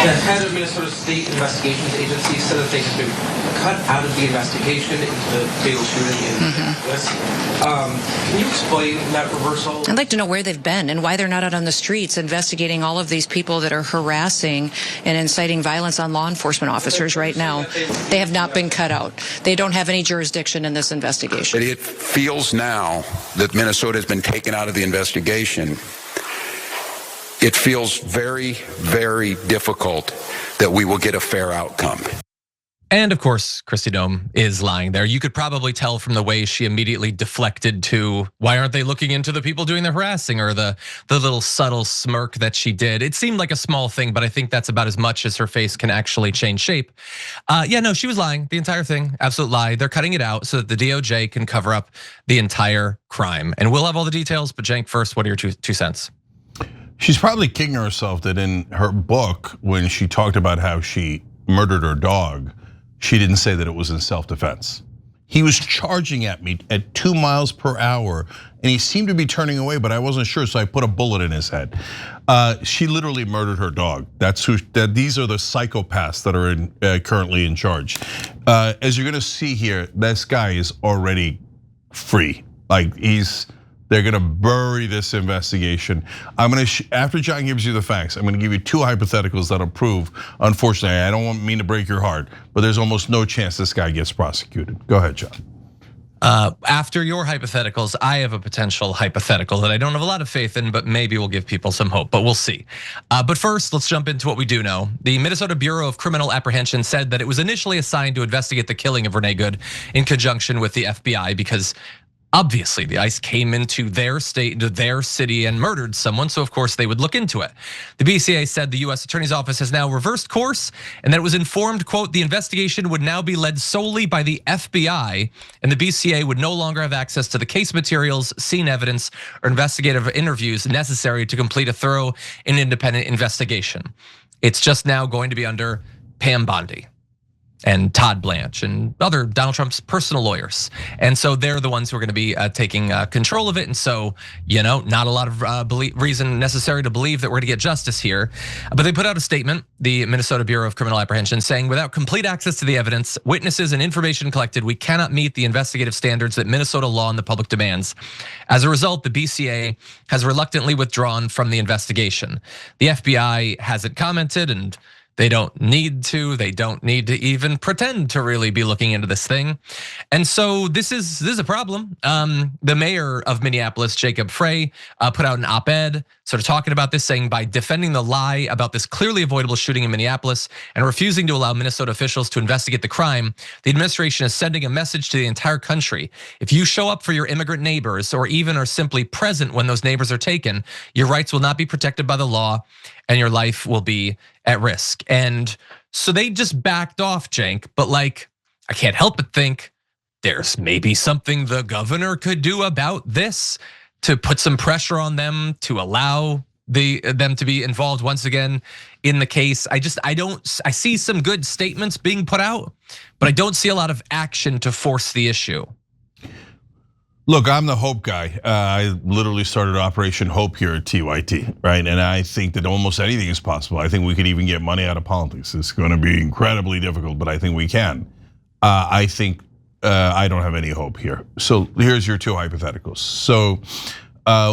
The head of Minnesota State Investigations Agency said that they have been cut out of the investigation into the fatal shooting in Minneapolis. Can you explain that reversal? I'd like to know where they've been and why they're not out on the streets investigating all of these people that are harassing and inciting violence on law enforcement officers right now. They have not been cut out. They don't have any jurisdiction in this investigation. It feels now that Minnesota has been taken out of the investigation. It feels very, very difficult that we will get a fair outcome. And of course, Kristi Noem is lying there. You could probably tell from the way she immediately deflected to, why aren't they looking into the people doing the harassing, or the little subtle smirk that she did. It seemed like a small thing, but I think that's about as much as her face can actually change shape. Yeah, no, she was lying, the entire thing, absolute lie. They're cutting it out so that the DOJ can cover up the entire crime. And we'll have all the details, but Cenk, first, what are your two cents? She's probably kicking herself that in her book, when she talked about how she murdered her dog, she didn't say that it was in self-defense. He was charging at me at 2 miles per hour, and he seemed to be turning away, but I wasn't sure, so I put a bullet in his head. She literally murdered her dog. These are the psychopaths that are currently in charge. As you're gonna see here, this guy is already free. Like they're gonna bury this investigation. After John gives you the facts, I'm gonna give you 2 hypotheticals that'll prove, unfortunately, I don't mean to break your heart, but there's almost no chance this guy gets prosecuted. Go ahead, John. After your hypotheticals, I have a potential hypothetical that I don't have a lot of faith in, but maybe will give people some hope, but we'll see. But first, let's jump into what we do know. The Minnesota Bureau of Criminal Apprehension said that it was initially assigned to investigate the killing of Renee Good in conjunction with the FBI because obviously, the ICE came into their state, into their city, and murdered someone, so of course they would look into it. The BCA said the US Attorney's Office has now reversed course, and that it was informed, quote, the investigation would now be led solely by the FBI, and the BCA would no longer have access to the case materials, scene evidence, or investigative interviews necessary to complete a thorough and independent investigation. It's just now going to be under Pam Bondi and Todd Blanche and other Donald Trump's personal lawyers. And so they're the ones who are gonna be taking control of it. And so, not a lot of reason necessary to believe that we're gonna get justice here. But they put out a statement, the Minnesota Bureau of Criminal Apprehension, saying without complete access to the evidence, witnesses, and information collected, we cannot meet the investigative standards that Minnesota law and the public demands. As a result, the BCA has reluctantly withdrawn from the investigation. The FBI hasn't commented, and they don't need to. They don't need to even pretend to really be looking into this thing. And so this is a problem. The mayor of Minneapolis, Jacob Frey, put out an op-ed sort of talking about this, saying by defending the lie about this clearly avoidable shooting in Minneapolis and refusing to allow Minnesota officials to investigate the crime, the administration is sending a message to the entire country. If you show up for your immigrant neighbors or even are simply present when those neighbors are taken, your rights will not be protected by the law and your life will be at risk. And so they just backed off, Cenk, but like, I can't help but think there's maybe something the governor could do about this to put some pressure on them to allow them to be involved once again in the case. I see some good statements being put out, but I don't see a lot of action to force the issue. Look, I'm the hope guy. I literally started Operation Hope here at TYT, right? And I think that almost anything is possible. I think we could even get money out of politics. It's going to be incredibly difficult, but I think we can. I think I don't have any hope here. So here's your 2 hypotheticals. So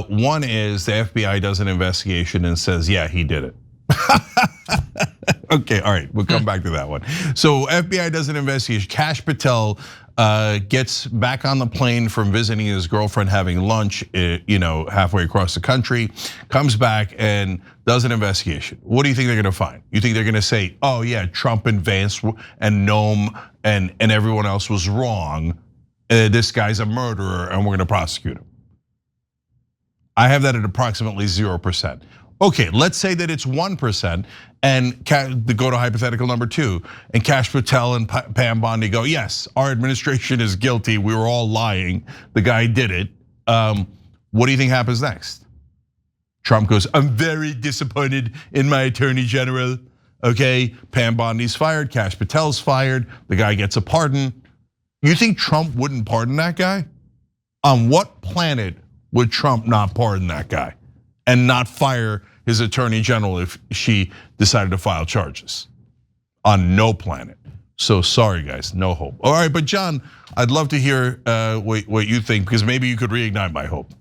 one is the FBI does an investigation and says, yeah, he did it. Okay, all right, we'll come back to that one. So FBI does an investigation. Kash Patel gets back on the plane from visiting his girlfriend, having lunch, halfway across the country, comes back and does an investigation. What do you think they're gonna find? You think they're gonna say, oh yeah, Trump and Vance and Noem and everyone else was wrong. This guy's a murderer and we're gonna prosecute him. I have that at approximately 0%. Okay, let's say that it's 1%, and go to hypothetical number 2, and Kash Patel and Pam Bondi go, yes, our administration is guilty, we were all lying, the guy did it. What do you think happens next? Trump goes, I'm very disappointed in my attorney general. Okay, Pam Bondi's fired, Kash Patel's fired, the guy gets a pardon. You think Trump wouldn't pardon that guy? On what planet would Trump not pardon that guy and not fire his attorney general if she decided to file charges. On no planet. So sorry, guys, no hope. All right, but John, I'd love to hear what you think, because maybe you could reignite my hope.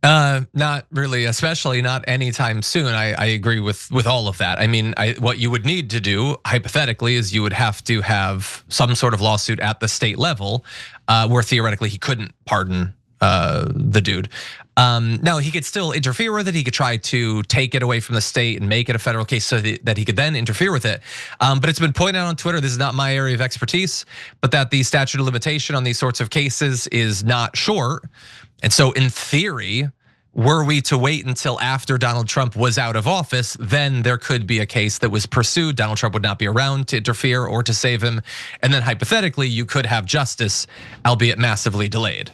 Not really, especially not anytime soon. I agree with all of that. I mean, what you would need to do, hypothetically, is you would have to have some sort of lawsuit at the state level, where theoretically he couldn't pardon the dude. Now he could still interfere with it. He could try to take it away from the state and make it a federal case so that he could then interfere with it. But it's been pointed out on Twitter, this is not my area of expertise, but that the statute of limitation on these sorts of cases is not short. And so in theory, were we to wait until after Donald Trump was out of office, then there could be a case that was pursued. Donald Trump would not be around to interfere or to save him. And then hypothetically, you could have justice, albeit massively delayed.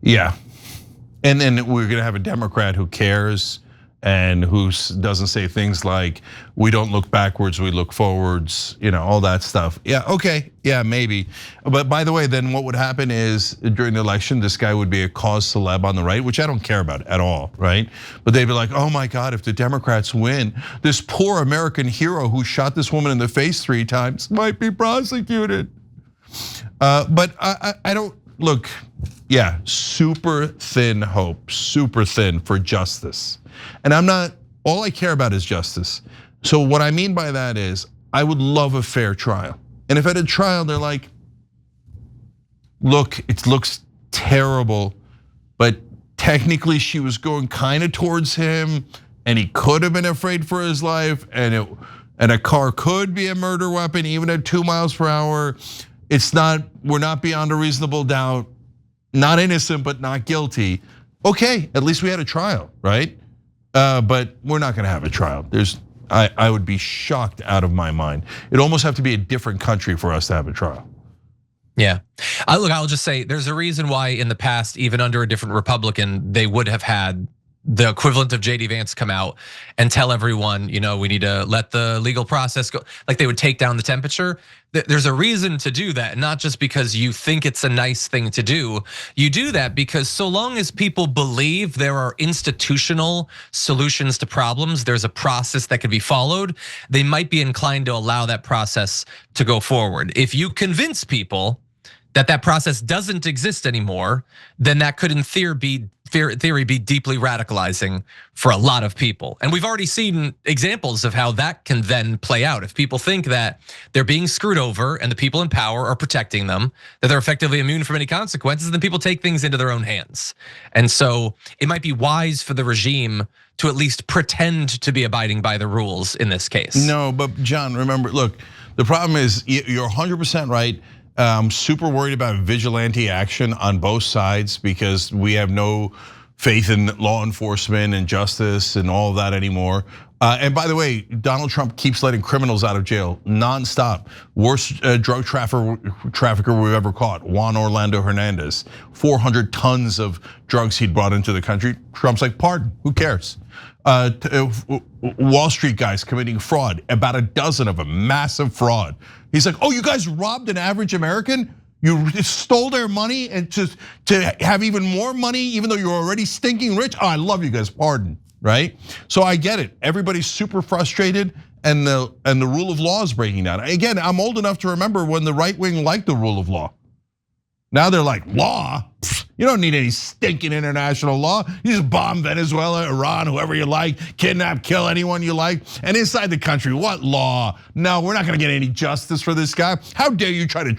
Yeah, and then we're gonna have a Democrat who cares and who doesn't say things like, we don't look backwards, we look forwards, all that stuff. Yeah, okay, yeah, maybe. But by the way, then what would happen is during the election, this guy would be a cause celeb on the right, which I don't care about at all, right? But they'd be like, oh my God, if the Democrats win, this poor American hero who shot this woman in the face 3 times might be prosecuted. But I don't, look, yeah, super thin hope, super thin for justice. And all I care about is justice. So what I mean by that is, I would love a fair trial. And if at a trial they're like, look, it looks terrible, but technically she was going kind of towards him and he could have been afraid for his life, and a car could be a murder weapon even at 2 miles per hour. We're not beyond a reasonable doubt, not innocent, but not guilty. Okay, at least we had a trial, right? But we're not gonna have a trial. I would be shocked out of my mind. It'd almost have to be a different country for us to have a trial. Yeah, look, I'll just say there's a reason why in the past, even under a different Republican, they would have had the equivalent of JD Vance come out and tell everyone, we need to let the legal process go. Like they would take down the temperature. There's a reason to do that, not just because you think it's a nice thing to do. You do that because so long as people believe there are institutional solutions to problems, there's a process that can be followed, they might be inclined to allow that process to go forward. If you convince people that process doesn't exist anymore, then that could in theory be deeply radicalizing for a lot of people. And we've already seen examples of how that can then play out. If people think that they're being screwed over and the people in power are protecting them, that they're effectively immune from any consequences, then people take things into their own hands. And so it might be wise for the regime to at least pretend to be abiding by the rules in this case. No, but John, remember, look, the problem is you're 100% right. I'm super worried about vigilante action on both sides because we have no faith in law enforcement and justice and all of that anymore. And by the way, Donald Trump keeps letting criminals out of jail nonstop. Worst drug trafficker we've ever caught, Juan Orlando Hernandez. 400 tons of drugs he'd brought into the country. Trump's like, pardon, who cares? Wall Street guys committing fraud, about a dozen of them, massive fraud. He's like, oh, you guys robbed an average American? You stole their money and to have even more money, even though you're already stinking rich? Oh, I love you guys, pardon, right? So I get it. Everybody's super frustrated and the rule of law is breaking down. Again, I'm old enough to remember when the right wing liked the rule of law. Now they're like, law? You don't need any stinking international law. You just bomb Venezuela, Iran, whoever you like, kidnap, kill anyone you like. And inside the country, what law? No, we're not gonna get any justice for this guy. How dare you try to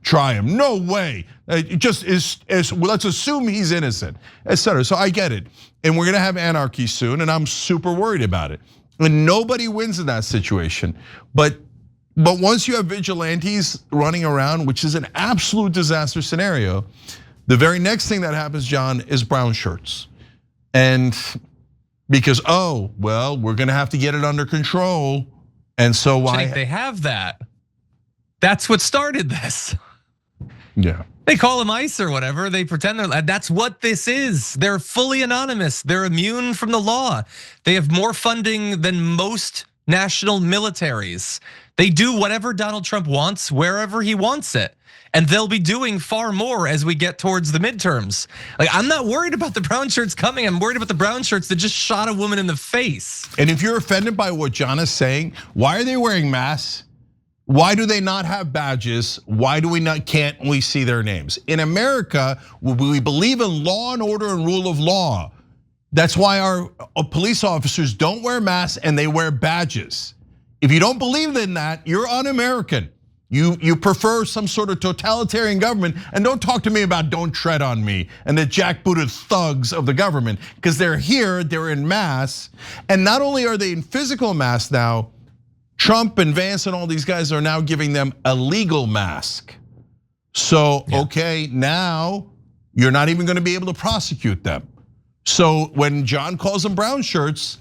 try him? No way. Let's assume he's innocent, etc. So I get it. And we're gonna have anarchy soon, and I'm super worried about it. And nobody wins in that situation. But once you have vigilantes running around, which is an absolute disaster scenario, the very next thing that happens, John, is brownshirts. And because, oh, well, we're gonna have to get it under control. And so why? They have that. That's what started this. Yeah. They call them ICE or whatever. They pretend that's what this is. They're fully anonymous. They're immune from the law. They have more funding than most national militaries. They do whatever Donald Trump wants, wherever he wants it. And they'll be doing far more as we get towards the midterms. Like, I'm not worried about the brown shirts coming. I'm worried about the brown shirts that just shot a woman in the face. And if you're offended by what John is saying, why are they wearing masks? Why do they not have badges? Why do can't we see their names? In America, we believe in law and order and rule of law. That's why our police officers don't wear masks and they wear badges. If you don't believe in that, you're un-American. You prefer some sort of totalitarian government, and don't talk to me about don't tread on me and the jackbooted thugs of the government, because they're here, they're in mass. And not only are they in physical mass now, Trump and Vance and all these guys are now giving them a legal mask. So, okay, now you're not even gonna be able to prosecute them. So when John calls them brown shirts,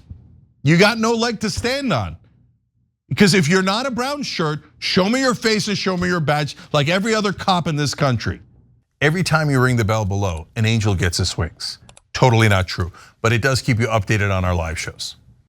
you got no leg to stand on. Because if you're not a brown shirt, show me your face and show me your badge like every other cop in this country. Every time you ring the bell below, an angel gets his wings. Totally not true, but it does keep you updated on our live shows.